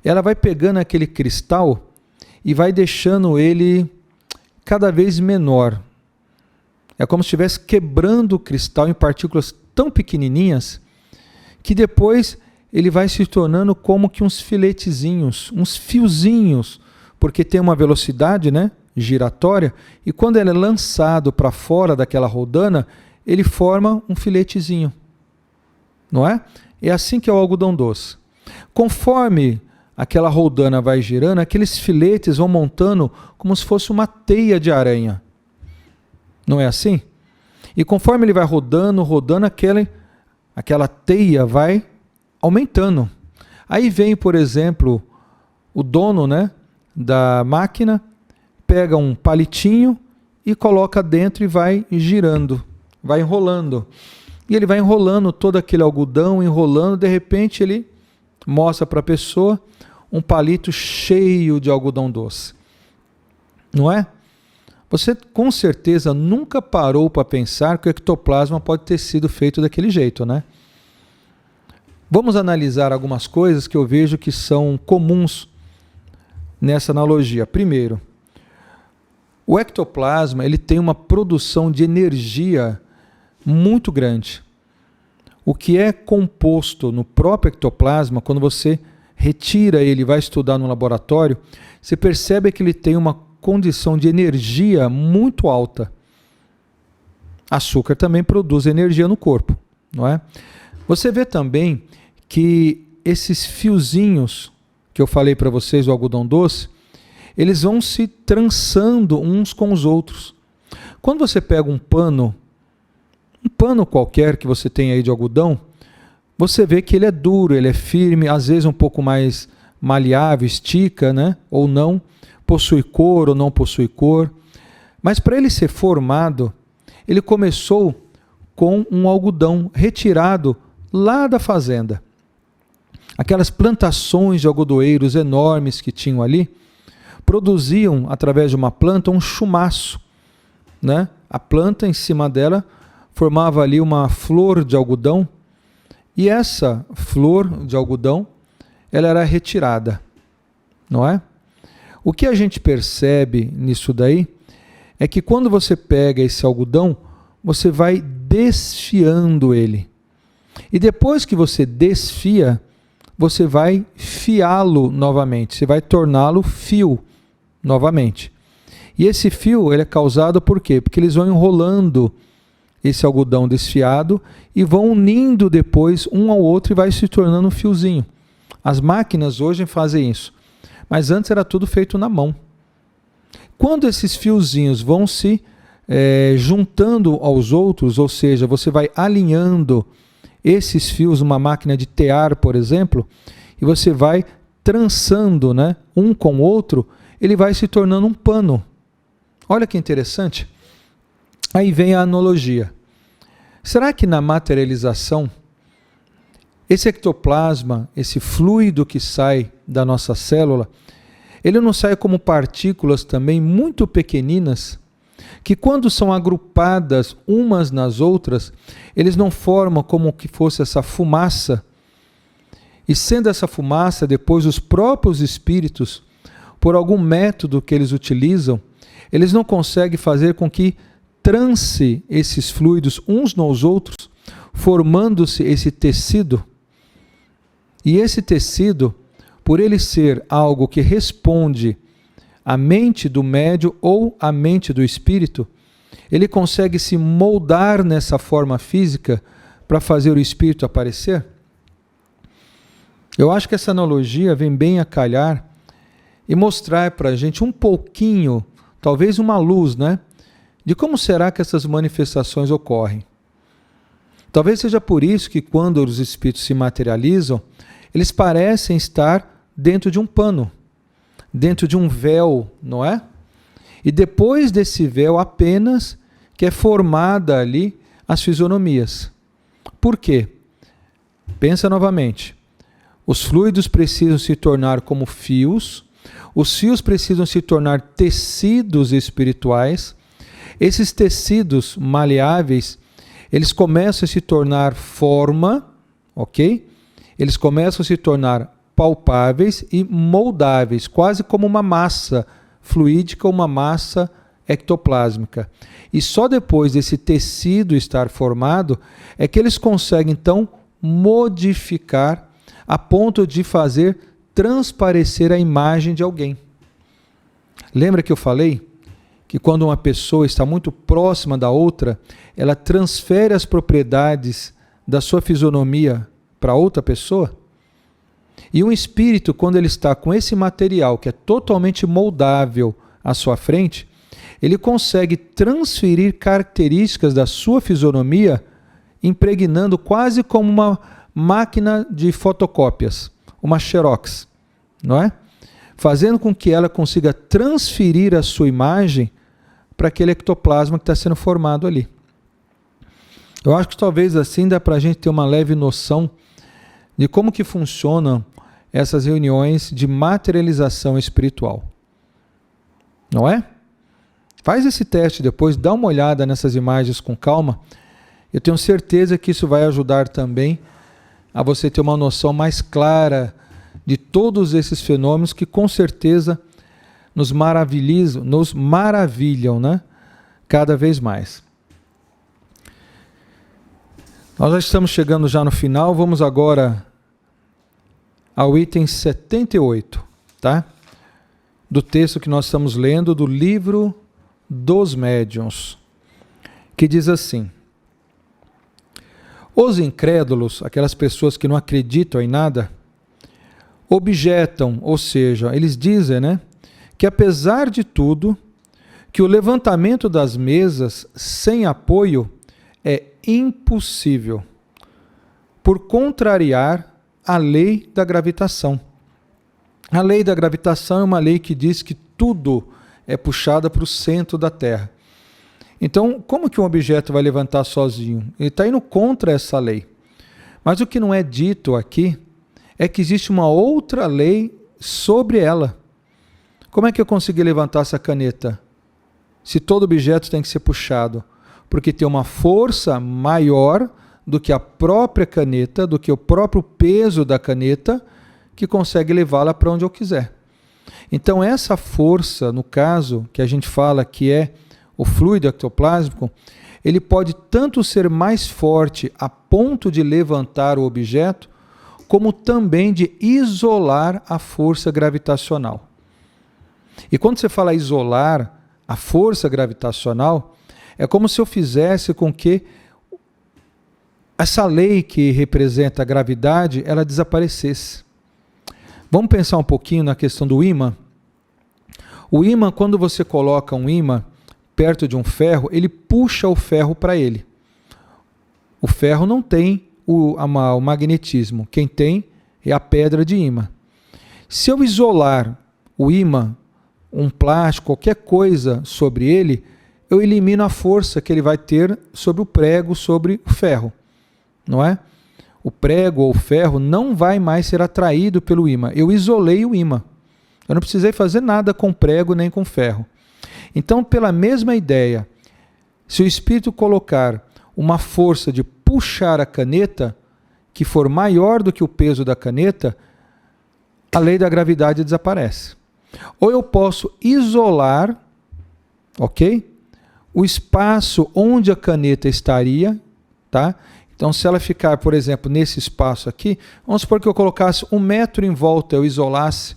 Ela vai pegando aquele cristal e vai deixando ele cada vez menor. É como se estivesse quebrando o cristal em partículas tão pequenininhas que depois ele vai se tornando como que uns filetezinhos, uns fiozinhos, porque tem uma velocidade, né, giratória, e quando ele é lançado para fora daquela roldana, ele forma um filetezinho. Não é? É assim que é o algodão doce. Conforme aquela roldana vai girando, aqueles filetes vão montando como se fosse uma teia de aranha. Não é assim? E conforme ele vai rodando, aquela teia vai aumentando. Aí vem, por exemplo, o dono, né, da máquina, pega um palitinho e coloca dentro e vai girando, vai enrolando. E ele vai enrolando todo aquele algodão, enrolando, de repente ele mostra para a pessoa um palito cheio de algodão doce. Não é? Você com certeza nunca parou para pensar que o ectoplasma pode ter sido feito daquele jeito, né? Vamos analisar algumas coisas que eu vejo que são comuns nessa analogia. Primeiro, o ectoplasma ele tem uma produção de energia muito grande. O que é composto no próprio ectoplasma, quando você retira ele e vai estudar no laboratório, você percebe que ele tem uma condição de energia muito alta. Açúcar também produz energia no corpo, não é? Você vê também que esses fiozinhos que eu falei para vocês do algodão doce, eles vão se trançando uns com os outros. Quando você pega um pano qualquer que você tem aí de algodão, você vê que ele é duro, ele é firme, às vezes um pouco mais maleável, estica, né? Ou não, possui cor ou não possui cor. Mas para ele ser formado, ele começou com um algodão retirado lá da fazenda. Aquelas plantações de algodoeiros enormes que tinham ali, produziam, através de uma planta, um chumaço, né? A planta, em cima dela, formava ali uma flor de algodão, e essa flor de algodão, ela era retirada, não é? O que a gente percebe nisso daí, é que quando você pega esse algodão, você vai desfiando ele. E depois que você desfia, você vai fiá-lo novamente, você vai torná-lo fio novamente. E esse fio ele é causado por quê? Porque eles vão enrolando esse algodão desfiado e vão unindo depois um ao outro e vai se tornando um fiozinho. As máquinas hoje fazem isso, mas antes era tudo feito na mão. Quando esses fiozinhos vão se juntando aos outros, ou seja, você vai alinhando esses fios numa máquina de tear, por exemplo, e você vai trançando, né, um com o outro, ele vai se tornando um pano. Olha que interessante. Aí vem a analogia. Será que na materialização, esse ectoplasma, esse fluido que sai da nossa célula, ele não sai como partículas também muito pequeninas, que quando são agrupadas umas nas outras, eles não formam como que fosse essa fumaça, e sendo essa fumaça, depois os próprios espíritos, por algum método que eles utilizam, eles não conseguem fazer com que trance esses fluidos uns nos outros, formando-se esse tecido. E esse tecido, por ele ser algo que responde à mente do médium ou à mente do espírito, ele consegue se moldar nessa forma física para fazer o espírito aparecer? Eu acho que essa analogia vem bem a calhar e mostrar para a gente um pouquinho, talvez uma luz, né, de como será que essas manifestações ocorrem. Talvez seja por isso que quando os espíritos se materializam, eles parecem estar dentro de um pano, dentro de um véu, não é? E depois desse véu apenas que é formada ali as fisionomias. Por quê? Pensa novamente. Os fluidos precisam se tornar como fios, os fios precisam se tornar tecidos espirituais, esses tecidos maleáveis, eles começam a se tornar forma, ok? Eles começam a se tornar palpáveis e moldáveis, quase como uma massa fluídica, uma massa ectoplásmica. E só depois desse tecido estar formado é que eles conseguem então modificar a ponto de fazer transparecer a imagem de alguém. Lembra que eu falei que quando uma pessoa está muito próxima da outra, ela transfere as propriedades da sua fisionomia para outra pessoa? E um espírito, quando ele está com esse material que é totalmente moldável à sua frente, ele consegue transferir características da sua fisionomia, impregnando quase como uma máquina de fotocópias, uma xerox, não é? Fazendo com que ela consiga transferir a sua imagem para aquele ectoplasma que está sendo formado ali. Eu acho que talvez assim dá para a gente ter uma leve noção de como que funcionam essas reuniões de materialização espiritual. Não é? Faz esse teste depois, dá uma olhada nessas imagens com calma. Eu tenho certeza que isso vai ajudar também a você ter uma noção mais clara de todos esses fenômenos que com certeza nos maravilham, né? Cada vez mais. Nós já estamos chegando já no final, vamos agora ao item 78, tá? Do texto que nós estamos lendo do livro dos Médiuns, que diz assim: os incrédulos, aquelas pessoas que não acreditam em nada, objetam, ou seja, eles dizem, né, que apesar de tudo, que o levantamento das mesas sem apoio é impossível, por contrariar a lei da gravitação. A lei da gravitação é uma lei que diz que tudo é puxado para o centro da Terra. Então, como que um objeto vai levantar sozinho? Ele está indo contra essa lei. Mas o que não é dito aqui é que existe uma outra lei sobre ela. Como é que eu consegui levantar essa caneta? Se todo objeto tem que ser puxado? Porque tem uma força maior do que a própria caneta, do que o próprio peso da caneta, que consegue levá-la para onde eu quiser. Então essa força, no caso, que a gente fala que é o fluido ectoplásmico, ele pode tanto ser mais forte a ponto de levantar o objeto, como também de isolar a força gravitacional. E quando você fala isolar a força gravitacional, é como se eu fizesse com que essa lei que representa a gravidade, ela desaparecesse. Vamos pensar um pouquinho na questão do ímã. O ímã, quando você coloca um ímã perto de um ferro, ele puxa o ferro para ele. O ferro não tem o magnetismo. Quem tem é a pedra de ímã. Se eu isolar o ímã, um plástico, qualquer coisa sobre ele, eu elimino a força que ele vai ter sobre o prego, sobre o ferro. Não é? O prego ou o ferro não vai mais ser atraído pelo ímã. Eu isolei o ímã. Eu não precisei fazer nada com prego nem com ferro. Então, pela mesma ideia, se o espírito colocar uma força de puxar a caneta, que for maior do que o peso da caneta, a lei da gravidade desaparece. Ou eu posso isolar, ok? O espaço onde a caneta estaria, tá? Então, se ela ficar, por exemplo, nesse espaço aqui, vamos supor que eu colocasse 1 metro em volta, eu isolasse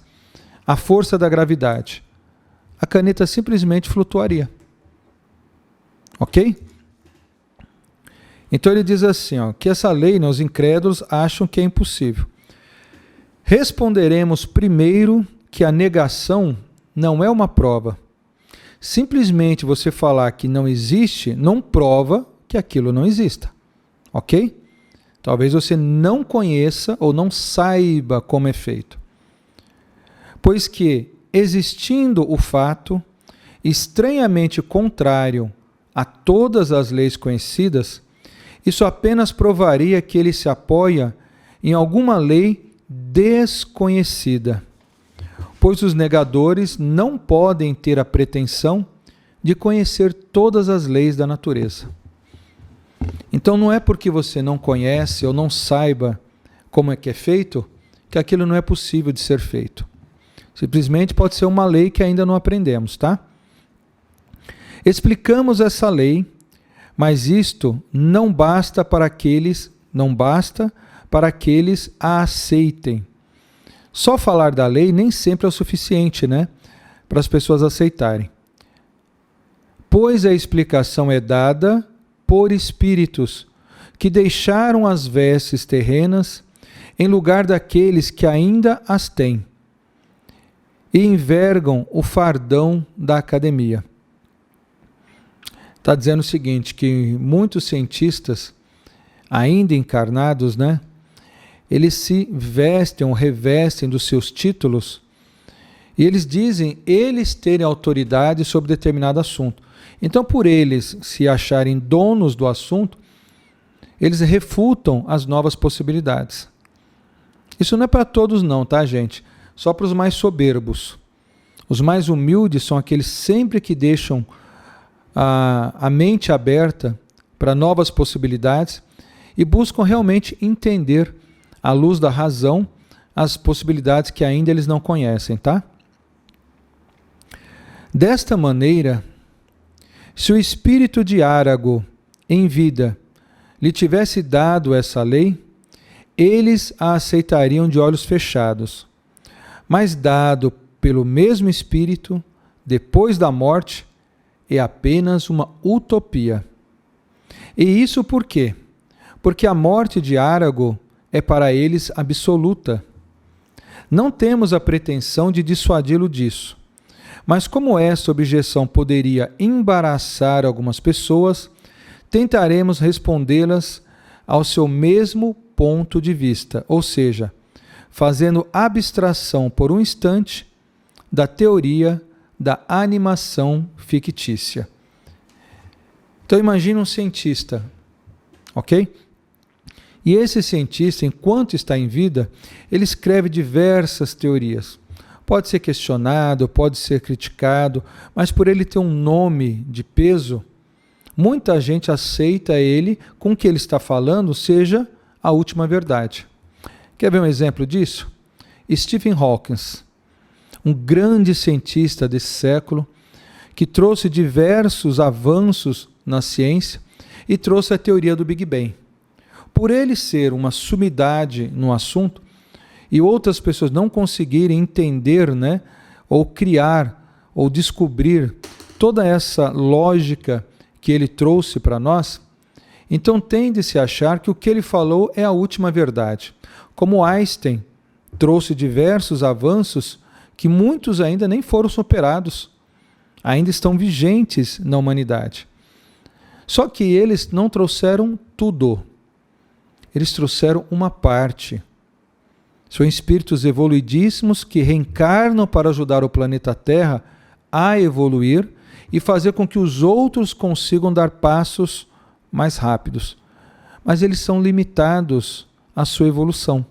a força da gravidade. A caneta simplesmente flutuaria. Ok? Então ele diz assim, ó, que essa lei, os incrédulos acham que é impossível. Responderemos primeiro que a negação não é uma prova. Simplesmente você falar que não existe, não prova que aquilo não exista. Ok? Talvez você não conheça ou não saiba como é feito. Pois que, existindo o fato estranhamente contrário a todas as leis conhecidas, isso apenas provaria que ele se apoia em alguma lei desconhecida, pois os negadores não podem ter a pretensão de conhecer todas as leis da natureza. Então não é porque você não conhece ou não saiba como é que é feito, que aquilo não é possível de ser feito. Simplesmente pode ser uma lei que ainda não aprendemos, tá? Explicamos essa lei, mas isto não basta para aqueles a aceitem. Só falar da lei nem sempre é o suficiente, né? Para as pessoas aceitarem. Pois a explicação é dada por espíritos que deixaram as vestes terrenas em lugar daqueles que ainda as têm e envergam o fardão da academia. Está dizendo o seguinte, que muitos cientistas ainda encarnados, né, eles se vestem ou revestem dos seus títulos e eles dizem eles terem autoridade sobre determinado assunto. Então, por eles se acharem donos do assunto, eles refutam as novas possibilidades. Isso não é para todos não, tá, gente? Só para os mais soberbos. Os mais humildes são aqueles sempre que deixam a mente aberta para novas possibilidades e buscam realmente entender, à luz da razão, as possibilidades que ainda eles não conhecem, tá? Desta maneira, se o espírito de Árago, em vida, lhe tivesse dado essa lei, eles a aceitariam de olhos fechados. Mas dado pelo mesmo espírito, depois da morte, é apenas uma utopia. E isso por quê? Porque a morte de Árago é para eles absoluta. Não temos a pretensão de dissuadi-lo disso. Mas como esta objeção poderia embaraçar algumas pessoas, tentaremos respondê-las ao seu mesmo ponto de vista, ou seja, fazendo abstração por um instante da teoria da animação fictícia. Então imagine um cientista, ok? E esse cientista, enquanto está em vida, ele escreve diversas teorias. Pode ser questionado, pode ser criticado, mas por ele ter um nome de peso, muita gente aceita ele com o que ele está falando seja a última verdade. Quer ver um exemplo disso? Stephen Hawking, um grande cientista desse século, que trouxe diversos avanços na ciência e trouxe a teoria do Big Bang. Por ele ser uma sumidade no assunto e outras pessoas não conseguirem entender, né, ou criar, ou descobrir toda essa lógica que ele trouxe para nós, então tende-se a achar que o que ele falou é a última verdade. Como Einstein trouxe diversos avanços que muitos ainda nem foram superados, ainda estão vigentes na humanidade. Só que eles não trouxeram tudo. Eles trouxeram uma parte. São espíritos evoluidíssimos que reencarnam para ajudar o planeta Terra a evoluir e fazer com que os outros consigam dar passos mais rápidos. Mas eles são limitados à sua evolução.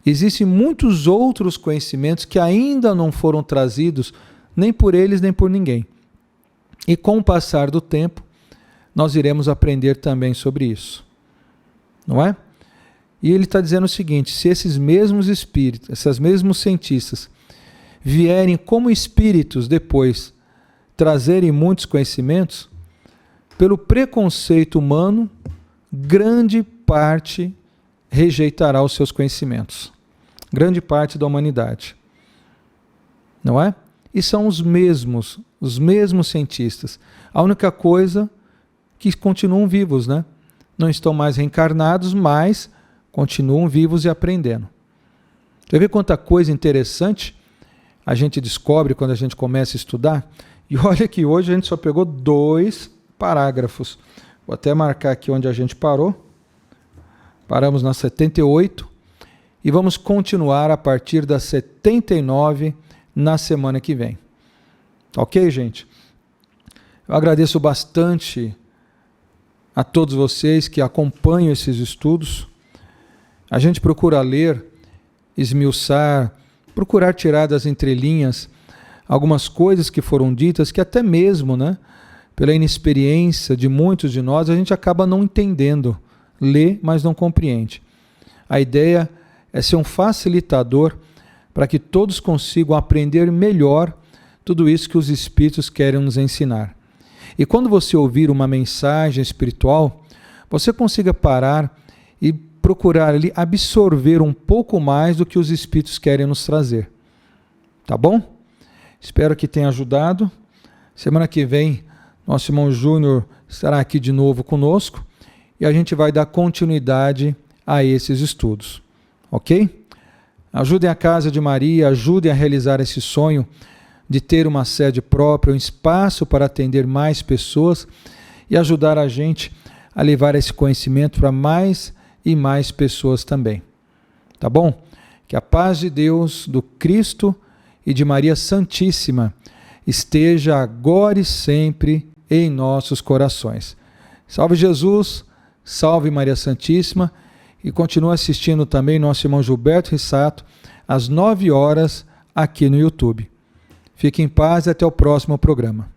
Existem muitos outros conhecimentos que ainda não foram trazidos nem por eles nem por ninguém. E com o passar do tempo, nós iremos aprender também sobre isso. Não é? E ele está dizendo o seguinte: se esses mesmos espíritos, esses mesmos cientistas, vierem como espíritos depois trazerem muitos conhecimentos, pelo preconceito humano, grande parte rejeitará os seus conhecimentos. Grande parte da humanidade. Não é? E são os mesmos cientistas. A única coisa que continuam vivos, né? Não estão mais reencarnados, mas continuam vivos e aprendendo. Você vê quanta coisa interessante a gente descobre quando a gente começa a estudar? E olha que hoje a gente só pegou 2 parágrafos. Vou até marcar aqui onde a gente parou. Paramos na 78 e vamos continuar a partir da 79 na semana que vem. Ok, gente? Eu agradeço bastante a todos vocês que acompanham esses estudos. A gente procura ler, esmiuçar, procurar tirar das entrelinhas algumas coisas que foram ditas que até mesmo, né, pela inexperiência de muitos de nós, a gente acaba não entendendo. Lê, mas não compreende. A ideia é ser um facilitador para que todos consigam aprender melhor tudo isso que os Espíritos querem nos ensinar. E quando você ouvir uma mensagem espiritual, você consiga parar e procurar ali absorver um pouco mais do que os Espíritos querem nos trazer. Tá bom? Espero que tenha ajudado. Semana que vem, nosso irmão Júnior estará aqui de novo conosco e a gente vai dar continuidade a esses estudos. Ok? Ajudem a Casa de Maria, ajudem a realizar esse sonho de ter uma sede própria, um espaço para atender mais pessoas e ajudar a gente a levar esse conhecimento para mais e mais pessoas também. Tá bom? Que a paz de Deus, do Cristo e de Maria Santíssima esteja agora e sempre em nossos corações. Salve Jesus, salve Maria Santíssima e continue assistindo também nosso irmão Gilberto Rissato às 9 horas aqui no YouTube. Fique em paz e até o próximo programa.